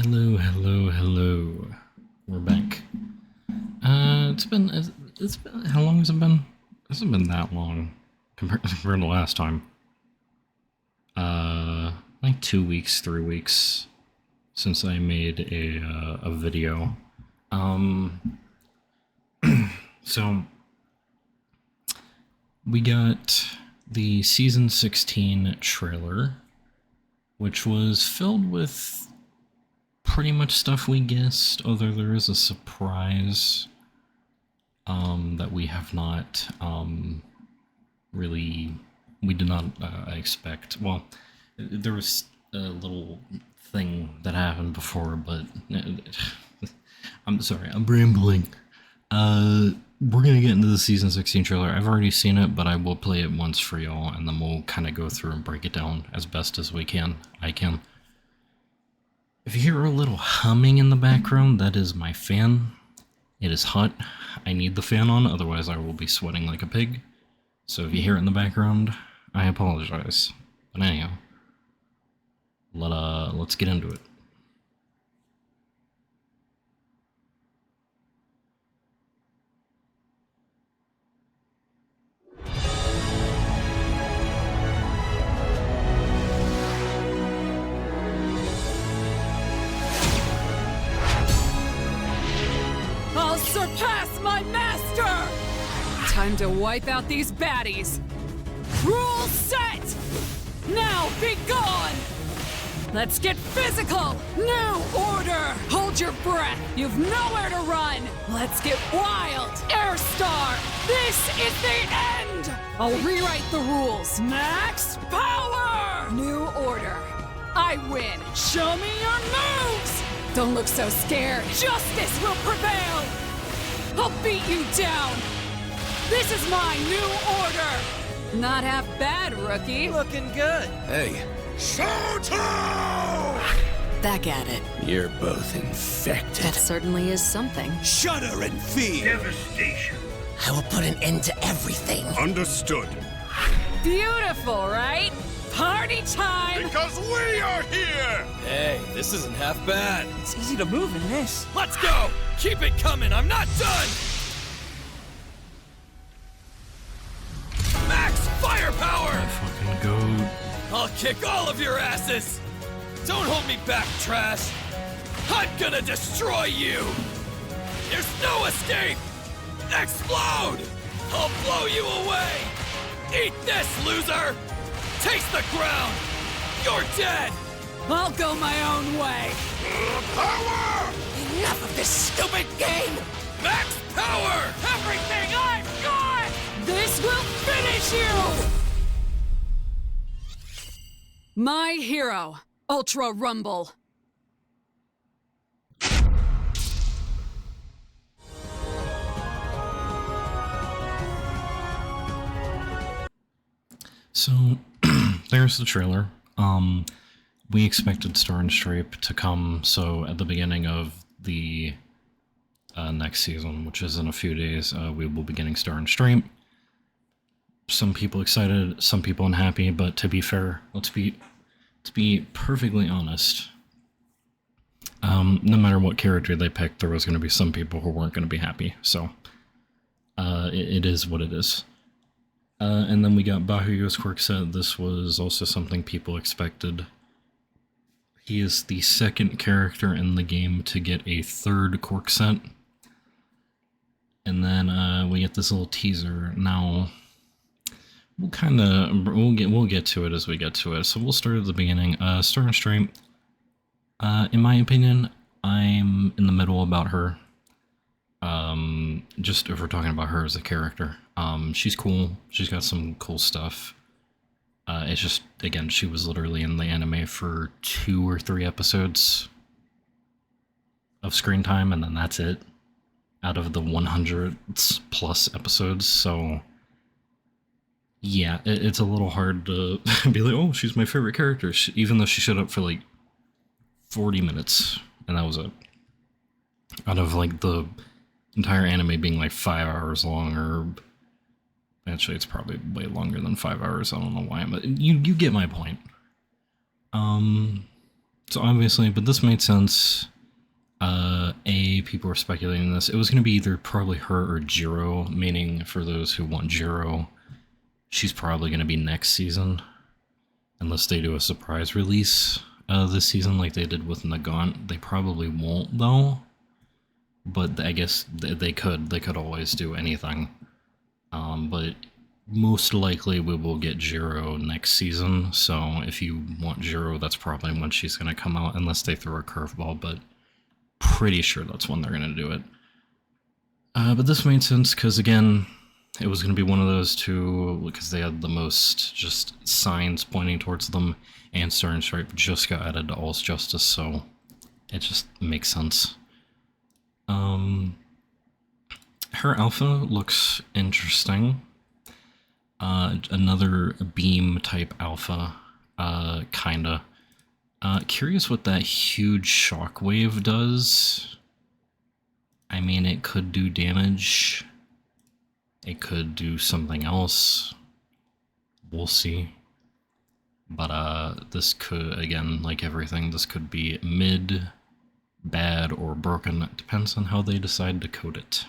Hello. We're back. It's been, how long has it been? It hasn't been that long compared to last time. Like 2 weeks, 3 weeks since I made a video. So we got the season 16 trailer, which was filled with pretty much stuff we guessed, although there is a surprise that we have not we did not expect. Well, there was a little thing that happened before, but I'm sorry, I'm rambling. We're gonna get into the season 16 trailer. I've already seen it, but I will play it once for y'all, and then we'll kind of go through and break it down as best as we can. I can. If you hear a little humming in the background, that is my fan. It is hot. I need the fan on, otherwise I will be sweating like a pig. So if you hear it in the background, I apologize. But anyhow, let's get into it. I'll surpass my master! Time to wipe out these baddies. Rule set! Now be gone! Let's get physical! New order! Hold your breath! You've nowhere to run! Let's get wild! Air Star! This is the end! I'll rewrite the rules. Max power! New order. I win. Show me your moves! Don't look so scared. Justice will prevail! I'll beat you down! This is my new order! Not half bad, rookie. Looking good. Hey, Shoto! Back at it. you're both infected. That certainly is something. Shudder in fear! Devastation. I will put an end to everything. Understood. Beautiful, right? Party time! Because we are here! Hey, this isn't half bad. It's easy to move in this. Let's go! Keep it coming, I'm not done! Max firepower! That fucking goat. I'll kick all of your asses! Don't hold me back, trash! I'm gonna destroy you! There's no escape! Explode! I'll blow you away! Eat this, loser! Taste the ground! You're dead! I'll go my own way. Power! Enough of this stupid game! Max power! Everything I've got! This will finish you! My hero, Ultra Rumble. So there's the trailer. We expected Star and Stripe to come, so at the beginning of the next season, which is in a few days, we will be getting Star and Stripe. Some people excited, some people unhappy, but to be fair, to be perfectly honest, no matter what character they picked, there was going to be some people who weren't going to be happy, so it is what it is. And then we got Bakugo's quirk set. This was also something people expected. He is the second character in the game to get a third quirk set. And then we get this little teaser. Now we'll get to it as we get to it. So we'll start at the beginning. Star and Stripe. In my opinion, I'm in the middle about her. Just if we're talking about her as a character, she's cool. She's got some cool stuff. It's just, again, she was literally in the anime for 2 or 3 episodes of screen time, and then that's it out of the 100 plus episodes. So yeah, it's a little hard to be like, oh, she's my favorite character, even though she showed up for like 40 minutes, and that was it. Out of like the entire anime being like 5 hours long, or actually it's probably way longer than 5 hours. I don't know why, but you get my point. So obviously, but this made sense. People were speculating this. It was going to be either probably her or Jiro, meaning for those who want Jiro, she's probably going to be next season. Unless they do a surprise release this season like they did with Nagant. They probably won't, though. But I guess they could. They could always do anything. But most likely we will get Jiro next season. So if you want Jiro, that's probably when she's going to come out, unless they throw a curveball. But pretty sure that's when they're going to do it. But this made sense because, again, it was going to be one of those two because they had the most just signs pointing towards them, and Star and Stripe just got added to All's Justice, so it just makes sense. Her alpha looks interesting. Another beam type alpha, kinda. Curious what that huge shockwave does. I mean, it could do damage. It could do something else. We'll see. But this could, again, like everything, this could be mid, bad, or broken. It depends on how they decide to code it.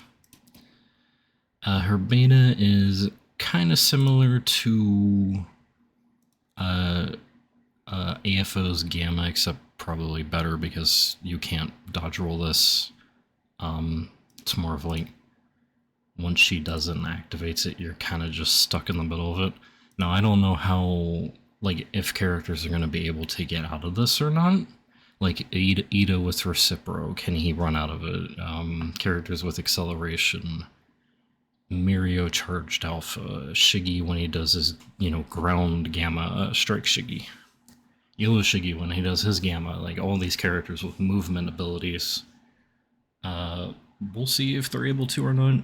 Her beta is kind of similar to AFO's Gamma, except probably better because you can't dodge roll this. It's more of like, once she does it and activates it, you're kind of just stuck in the middle of it. Now, I don't know how, like, if characters are going to be able to get out of this or not. Like, Ida with Recipro, can he run out of it? Characters with Acceleration, Mirio Charged Alpha, Shiggy when he does his, ground Gamma, Strike Shiggy. Yellow Shiggy when he does his Gamma, like, all these characters with movement abilities. We'll see if they're able to or not.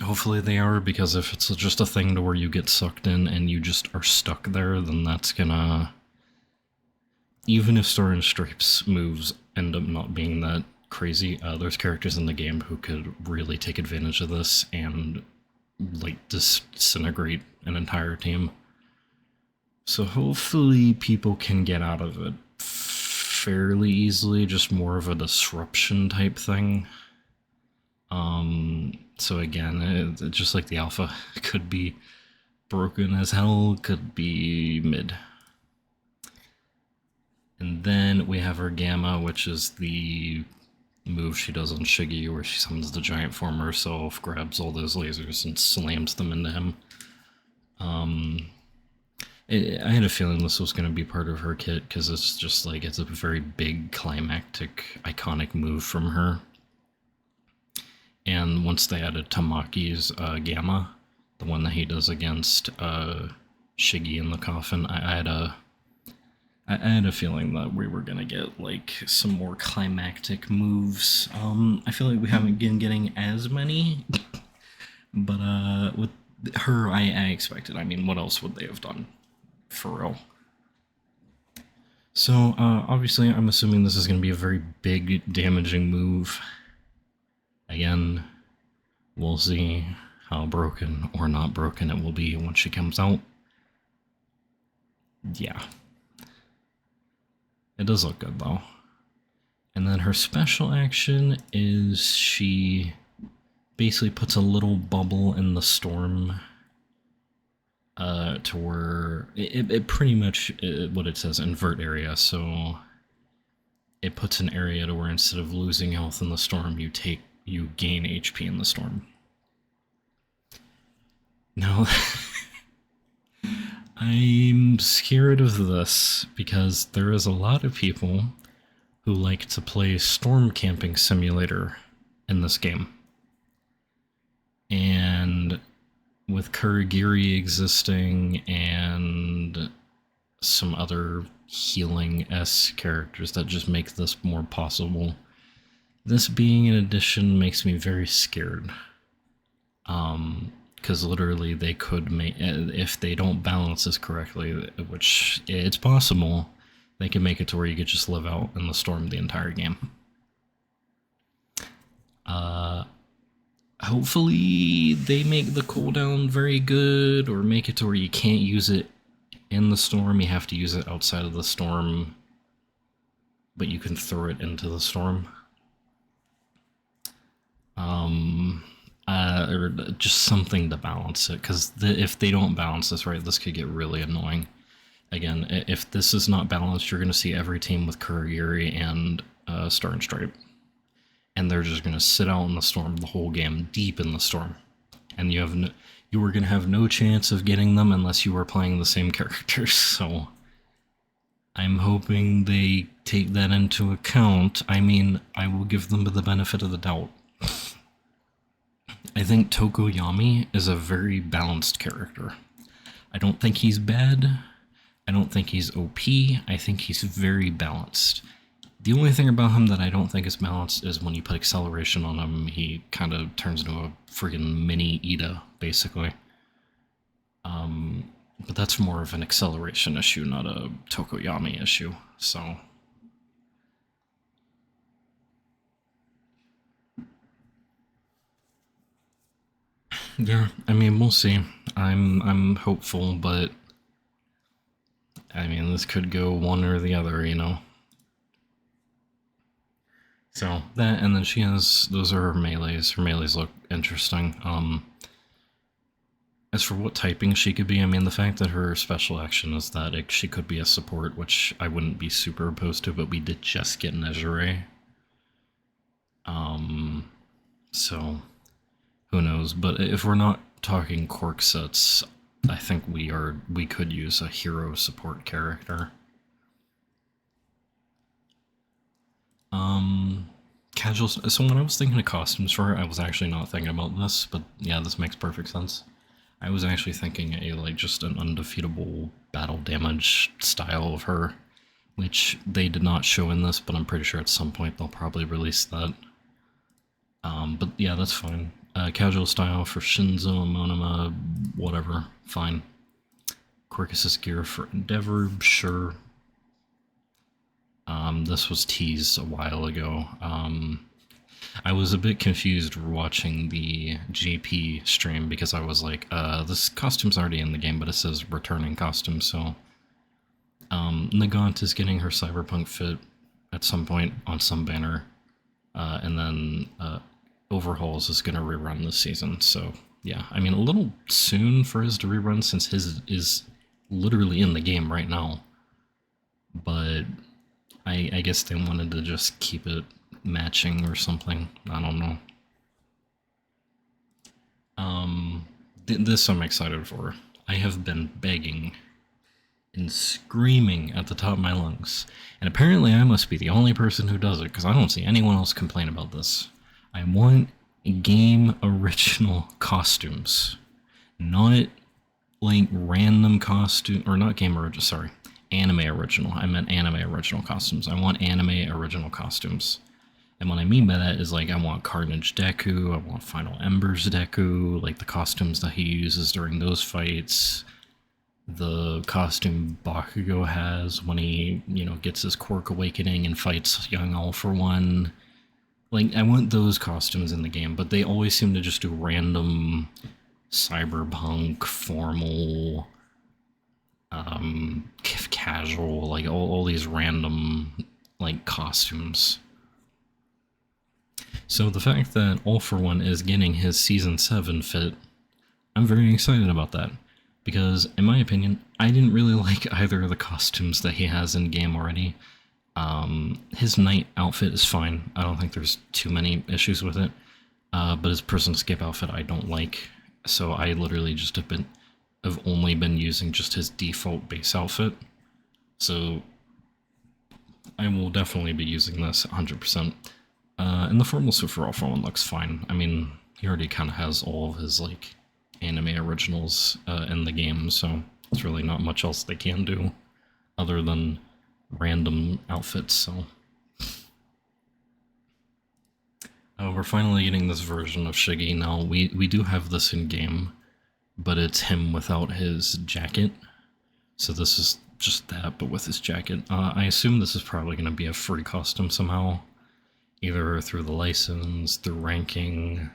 Hopefully they are, because if it's just a thing to where you get sucked in and you just are stuck there, then that's gonna... Even if Star and Stripes moves end up not being that crazy, there's characters in the game who could really take advantage of this and, like, disintegrate an entire team. So hopefully people can get out of it fairly easily, just more of a disruption type thing. So again, just like the alpha, it could be broken as hell, could be mid. And then we have her Gamma, which is the move she does on Shiggy, where she summons the giant form herself, grabs all those lasers, and slams them into him. I had a feeling this was going to be part of her kit, because it's just like, it's a very big, climactic, iconic move from her. And once they added Tamaki's Gamma, the one that he does against Shiggy in the coffin, I had a feeling that we were gonna get like some more climactic moves. I feel like we haven't been getting as many, but with her, I expected. I mean, what else would they have done? For real. So obviously, I'm assuming this is gonna be a very big, damaging move. Again, we'll see how broken or not broken it will be once she comes out. Yeah. It does look good, though. And then her special action is she basically puts a little bubble in the storm to where it pretty much, what it says, invert area. So it puts an area to where instead of losing health in the storm, you gain HP in the storm. Now, I'm scared of this because there is a lot of people who like to play Storm Camping Simulator in this game. And with Kurogiri existing and some other healing-esque characters that just make this more possible, this being an addition makes me very scared. Because literally they could make, if they don't balance this correctly, which it's possible, they can make it to where you could just live out in the storm the entire game. Hopefully they make the cooldown very good, or make it to where you can't use it in the storm, you have to use it outside of the storm. but you can throw it into the storm. Or just something to balance it, because if they don't balance this right, this could get really annoying. Again, if this is not balanced, you're going to see every team with Kurogiri and Star and Stripe. And they're just going to sit out in the storm the whole game, deep in the storm. And you were going to have no chance of getting them unless you were playing the same characters, so I'm hoping they take that into account. I mean, I will give them the benefit of the doubt. I think Tokoyami is a very balanced character. I don't think he's bad. I don't think he's OP. I think he's very balanced. The only thing about him that I don't think is balanced is when you put acceleration on him, he kind of turns into a friggin' mini Ida, basically. But that's more of an acceleration issue, not a Tokoyami issue, so... Yeah, I mean, we'll see. I'm hopeful, but I mean, this could go one or the other, you know. So that, and then she has, those are her melees. Her melees look interesting. As for what typing she could be, I mean, the fact that her special action is that she could be a support, which I wouldn't be super opposed to, but we did just get Nejire. So who knows? But if we're not talking quirk sets, I think we could use a hero support character. Casual. So when I was thinking of costumes for her, I was actually not thinking about this, but yeah, this makes perfect sense. I was actually thinking just an undefeatable battle damage style of her, which they did not show in this, but I'm pretty sure at some point they'll probably release that. But yeah, that's fine. Casual style for Shinzo, Monoma, whatever, fine. Quirk assist gear for Endeavor, sure. This was teased a while ago. I was a bit confused watching the JP stream because I was like, this costume's already in the game, but it says returning costume, so... Nagant is getting her cyberpunk fit at some point on some banner, and then Overhauls is going to rerun this season, so yeah. I mean, a little soon for his to rerun since his is literally in the game right now, but I guess they wanted to just keep it matching or something. I don't know. This I'm excited for. I have been begging and screaming at the top of my lungs, and apparently I must be the only person who does it because I don't see anyone else complain about this. I want game original costumes, not like random costume, or not game original, sorry, anime original. I meant anime original costumes. I want anime original costumes. And what I mean by that is like I want Carnage Deku, I want Final Embers Deku, like the costumes that he uses during those fights, the costume Bakugo has when he, gets his quirk awakening and fights Young All for One. Like, I want those costumes in the game, but they always seem to just do random cyberpunk, formal, casual, like all these random, like, costumes. So the fact that All for One is getting his Season 7 fit, I'm very excited about that. Because, in my opinion, I didn't really like either of the costumes that he has in game already. His knight outfit is fine. I don't think there's too many issues with it. But his prison escape outfit I don't like. So I literally just have only been using just his default base outfit. So I will definitely be using this 100%. And the formal suit for All for One looks fine. I mean, he already kind of has all of his, like, anime originals in the game, so there's really not much else they can do other than random outfits, so... we're finally getting this version of Shiggy now. We do have this in-game, but it's him without his jacket. So this is just that, but with his jacket. I assume this is probably going to be a free costume somehow. Either through the license, through ranking.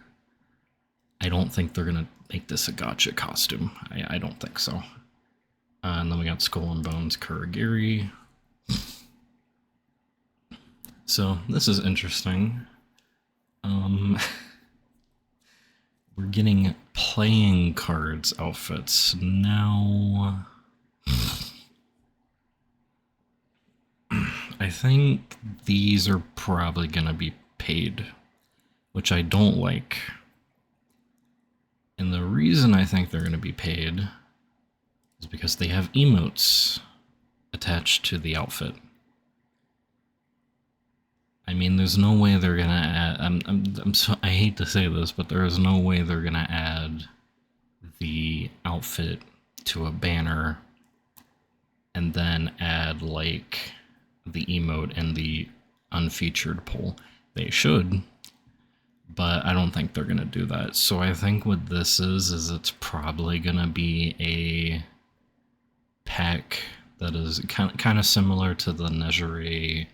I don't think they're going to make this a gacha costume. I don't think so. And then we got Skull and Bones Kurogiri. So this is interesting. We're getting playing cards outfits now. I think these are probably gonna be paid, which I don't like. And the reason I think they're gonna be paid is because they have emotes attached to the outfit. I mean, there's no way they're gonna add. I hate to say this, but there is no way they're gonna add the outfit to a banner and then add like the emote in the unfeatured poll. They should, but I don't think they're gonna do that. So I think what this is it's probably gonna be a pack that is kind of similar to the Nejire,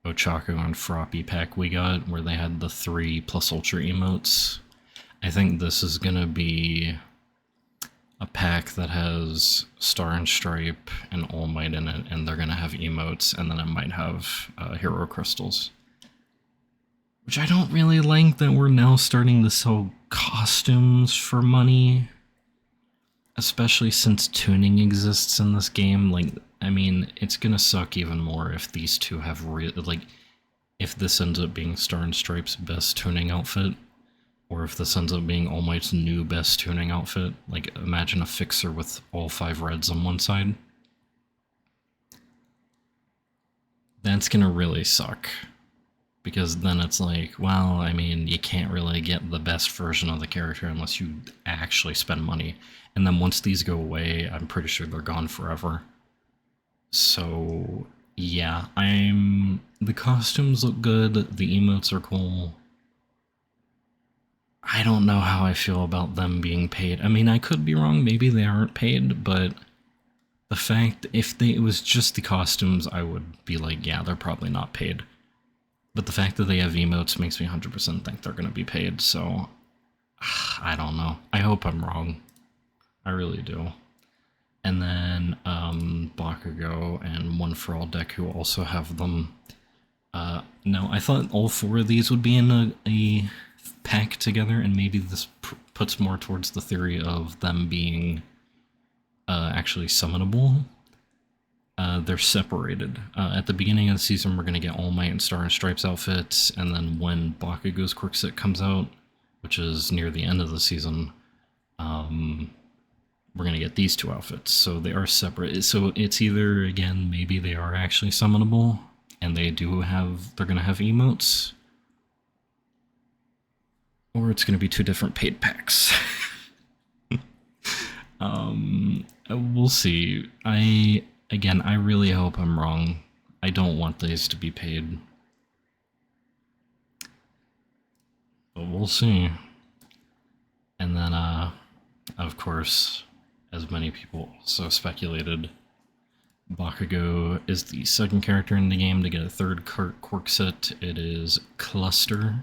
Ochako, and Froppy pack we got, where they had the 3 plus ultra emotes. I think this is gonna be a pack that has Star and Stripe and All Might in it, and they're gonna have emotes, and then it might have hero crystals. Which I don't really like that we're now starting to sell costumes for money. Especially since tuning exists in this game. Like, I mean, it's gonna suck even more if these two have if this ends up being Star and Stripe's best tuning outfit, or if this ends up being All Might's new best tuning outfit. Like, imagine a fixer with all 5 reds on one side. That's gonna really suck. Because then it's like, well, I mean, you can't really get the best version of the character unless you actually spend money. And then once these go away, I'm pretty sure they're gone forever. So, yeah, the costumes look good, the emotes are cool. I don't know how I feel about them being paid. I mean, I could be wrong, maybe they aren't paid, but the fact, if it was just the costumes, I would be like, yeah, they're probably not paid. But the fact that they have emotes makes me 100% think they're going to be paid, so I don't know. I hope I'm wrong. I really do. And then Bakugo and One For All Deku also have them. No, I thought all 4 of these would be in a pack together, and maybe this puts more towards the theory of them being actually summonable. They're separated. At the beginning of the season, we're going to get All Might and Star and Stripes outfits, and then when Bakugo's Quickset comes out, which is near the end of the season, we're going to get these 2 outfits. So they are separate. So it's either, again, maybe they are actually summonable, and they're going to have emotes, or it's going to be 2 different paid packs. We'll see. Again, I really hope I'm wrong. I don't want these to be paid. But we'll see. And then, of course, as many people also speculated, Bakugo is the second character in the game to get a 3rd quirk set. It is Cluster.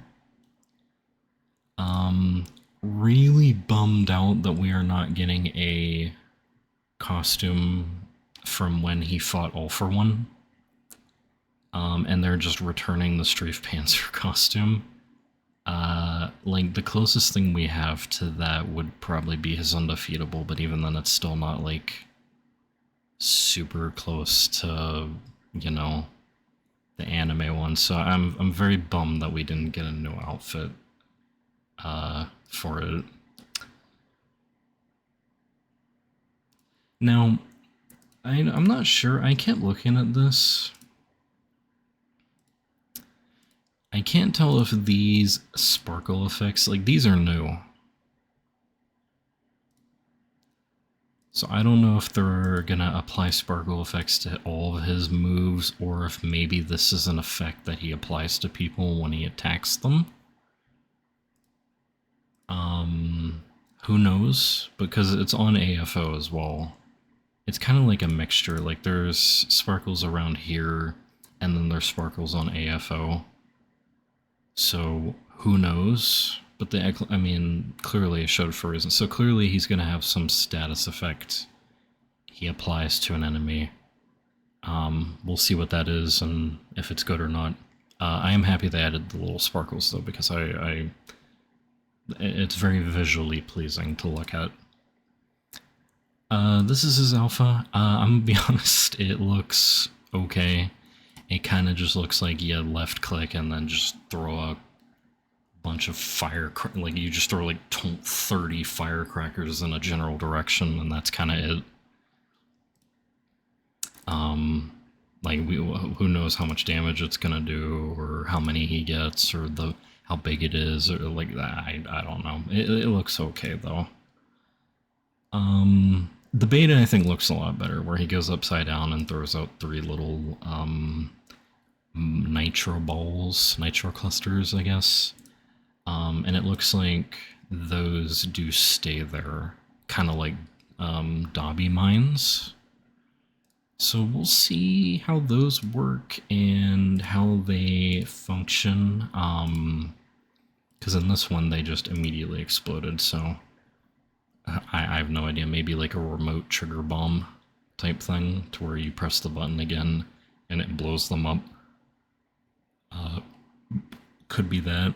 Really bummed out that we are not getting a costume from when he fought All For One. And they're just returning the Strafe Panzer costume. Like, the closest thing we have to that would probably be his Undefeatable, but even then it's still not, like, super close to, you know, the anime one. So I'm very bummed that we didn't get a new outfit for it. Now, I'm not sure. I kept looking at this. I can't tell if these sparkle effects, like, these are new. So I don't know if they're gonna apply sparkle effects to all of his moves, or if maybe this is an effect that he applies to people when he attacks them. Who knows? Because it's on AFO as well. It's kind of like a mixture. Like, there's sparkles around here, and then there's sparkles on AFO. So who knows? But I mean, clearly it showed for a reason. So clearly he's going to have some status effect he applies to an enemy. We'll see what that is and if it's good or not. I am happy they added the little sparkles though, because it's very visually pleasing to look at. This is his alpha. I'm gonna be honest, it looks okay. It kind of just looks like you left click and then just throw a bunch of like you just throw like 30 firecrackers in a general direction, and that's kind of it. Like who knows how much damage it's gonna do, or how many he gets, or how big it is, or like that. I don't know. It looks okay though. The beta I think looks a lot better, where he goes upside down and throws out 3 little nitro balls, nitro clusters, I guess. And it looks like those do stay there, kind of like Dobby mines. So we'll see how those work and how they function. Because in this one they just immediately exploded, so I have no idea. Maybe like a remote trigger bomb type thing, to where you press the button again and it blows them up. Could be that.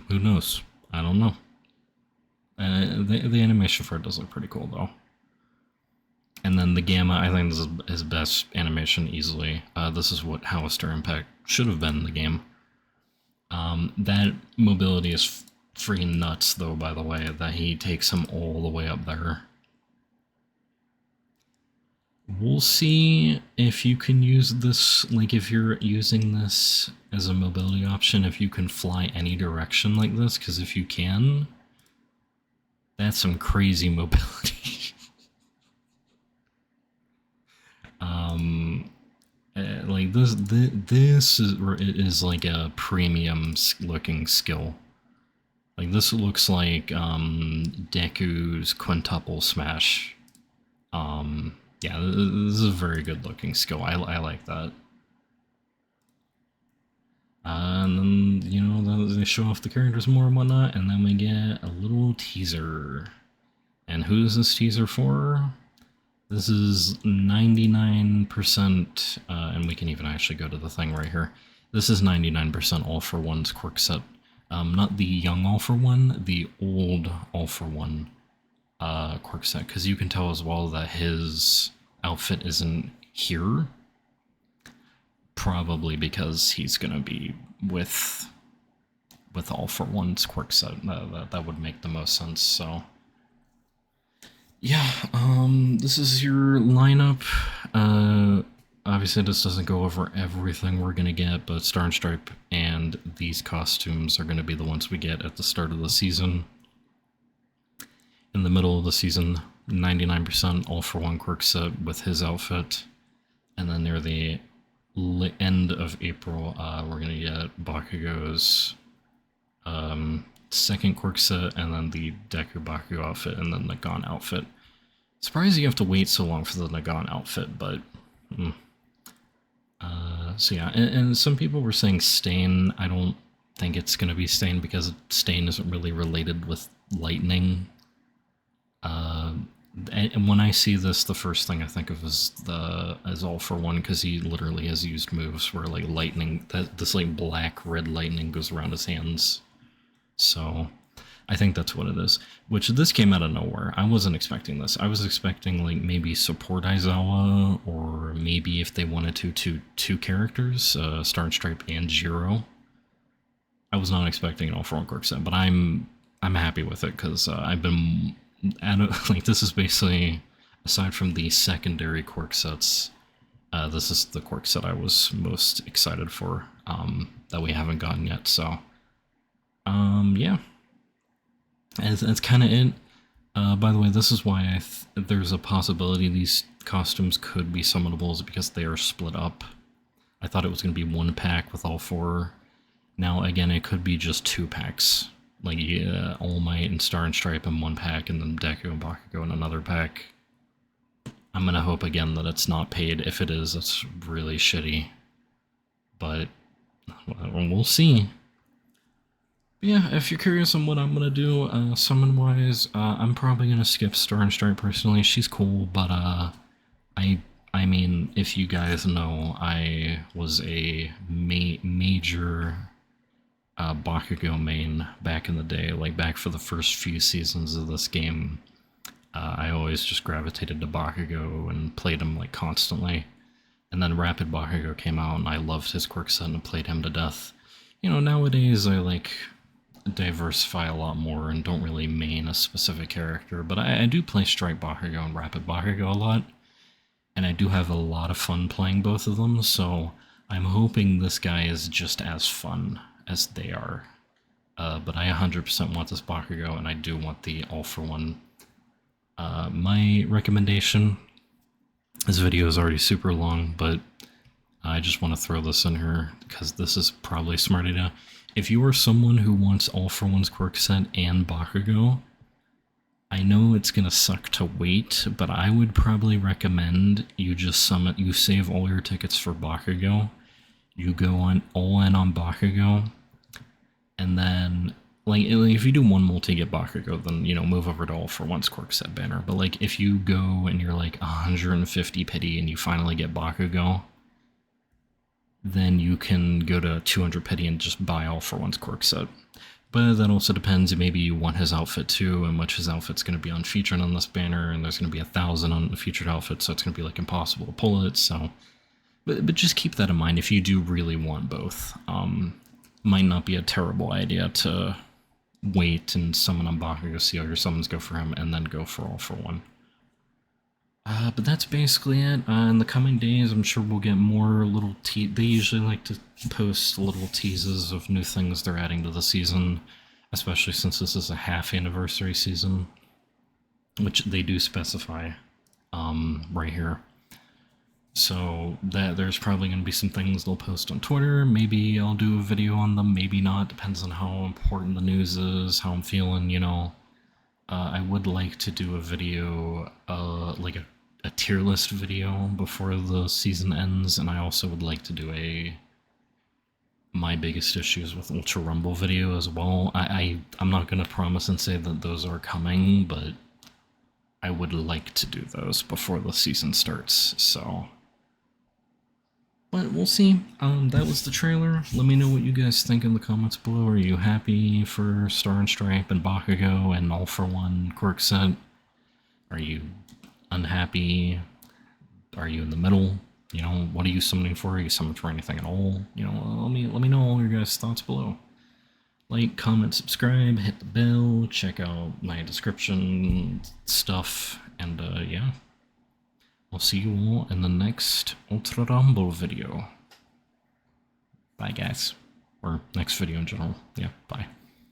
Who knows? I don't know. The animation for it does look pretty cool though. And then the Gamma, I think this is his best animation easily. This is what Howester Impact should have been in the game. That mobility is freaking nuts though, by the way, that he takes him all the way up there. We'll see if you can use this, like if you're using this as a mobility option, if you can fly any direction like this, because if you can, that's some crazy mobility. Like this is like a premium looking skill. Like this looks like Deku's quintuple smash. Yeah, this is a very good looking skill. I like that. And then, you know, they show off the characters more and whatnot, and then we get a little teaser. And who is this teaser for? This is 99%, and we can even actually go to the thing right here. This is 99% All For One's quirk set. Not the young All For One, the old All For One quirk set, because you can tell as well that his outfit isn't here. Probably because he's gonna be with All For One's quirk set. That would make the most sense. So yeah, this is your lineup. Obviously this doesn't go over everything we're gonna get, but Star and Stripe and these costumes are gonna be the ones we get at the start of the season. In the middle of the season, 99% All For One quirk set with his outfit. And then near the end of April, we're gonna get Bakugo's second quirk set, and then the Deku Bakugo outfit, and then the Nagon outfit. Surprised you have to wait so long for the Nagon outfit, but so yeah, and some people were saying Stain. I don't think it's gonna be Stain, because Stain isn't really related with lightning. And when I see this, the first thing I think of is All For One, because he literally has used moves where like lightning, this like black red lightning goes around his hands. So I think that's what it is. Which this came out of nowhere. I wasn't expecting this. I was expecting like maybe support Aizawa, or maybe if they wanted to two characters, Star and Stripe and Jiro. I was not expecting an All For One quirk set, but I'm happy with it, because I've been like, this is basically, aside from the secondary quirk sets, this is the quirk set I was most excited for, that we haven't gotten yet. So yeah, and that's kind of it. By the way, this is why there's a possibility these costumes could be summonables, because they are split up. I thought it was going to be 1 pack with all 4. Now again, it could be just 2 packs. Like All Might and Star and Stripe in 1 pack, and then Deku and Bakugo in another pack. I'm gonna hope again that it's not paid. If it is, that's really shitty. But we'll see. But yeah, if you're curious on what I'm gonna do, summon-wise, I'm probably gonna skip Star and Stripe personally. She's cool, but I I mean, if you guys know, I was a major Bakugo main back in the day, like back for the first few seasons of this game. I always just gravitated to Bakugo and played him like constantly. And then Rapid Bakugo came out and I loved his quirk set and played him to death. You know, nowadays I like diversify a lot more and don't really main a specific character, but I do play Strike Bakugo and Rapid Bakugo a lot. And I do have a lot of fun playing both of them, so I'm hoping this guy is just as fun as they are. But I 100% want this Bakugo, and I do want the all-for-one. My recommendation, this video is already super long, but I just want to throw this in here, because this is probably a smart idea. If you are someone who wants all-for-one's quirk set and Bakugo, I know it's gonna suck to wait, but I would probably recommend you just summon, you save all your tickets for Bakugo, you go on all in on Bakugo, and then, like if you do one multi get Bakugo, then, you know, move over to all for one's quirk set banner. But like, if you go and you're like 150 pity and you finally get Bakugo, then you can go to 200 pity and just buy all for one's quirk set. But that also depends, maybe you want his outfit too, and which his outfit's going to be unfeatured on this banner, and there's going to be 1,000 on the featured outfit, so it's going to be like impossible to pull it, so... But just keep that in mind if you do really want both. Might not be a terrible idea to wait and summon on Bakugo, see how your summons go for him, and then go for all for one. But that's basically it. In the coming days, I'm sure we'll get more little they usually like to post little teases of new things they're adding to the season, especially since this is a half anniversary season, which they do specify right here. So that there's probably going to be some things they'll post on Twitter. Maybe I'll do a video on them, maybe not. Depends on how important the news is, how I'm feeling, you know. I would like to do a video, like a tier list video before the season ends, and I also would like to do a my biggest issues with Ultra Rumble video as well. I'm not going to promise and say that those are coming, but I would like to do those before the season starts, so... But we'll see. That was the trailer. Let me know what you guys think in the comments below. Are you happy for Star and Stripe and Bakugo and All for One quirk set? Are you unhappy? Are you in the middle? You know, what are you summoning for? Are you summoning for anything at all? You know, let me know all your guys' thoughts below. Like, comment, subscribe, hit the bell, check out my description stuff, and yeah. I'll see you all in the next Ultra Rumble video. Bye, guys. Or next video in general. Yeah, bye.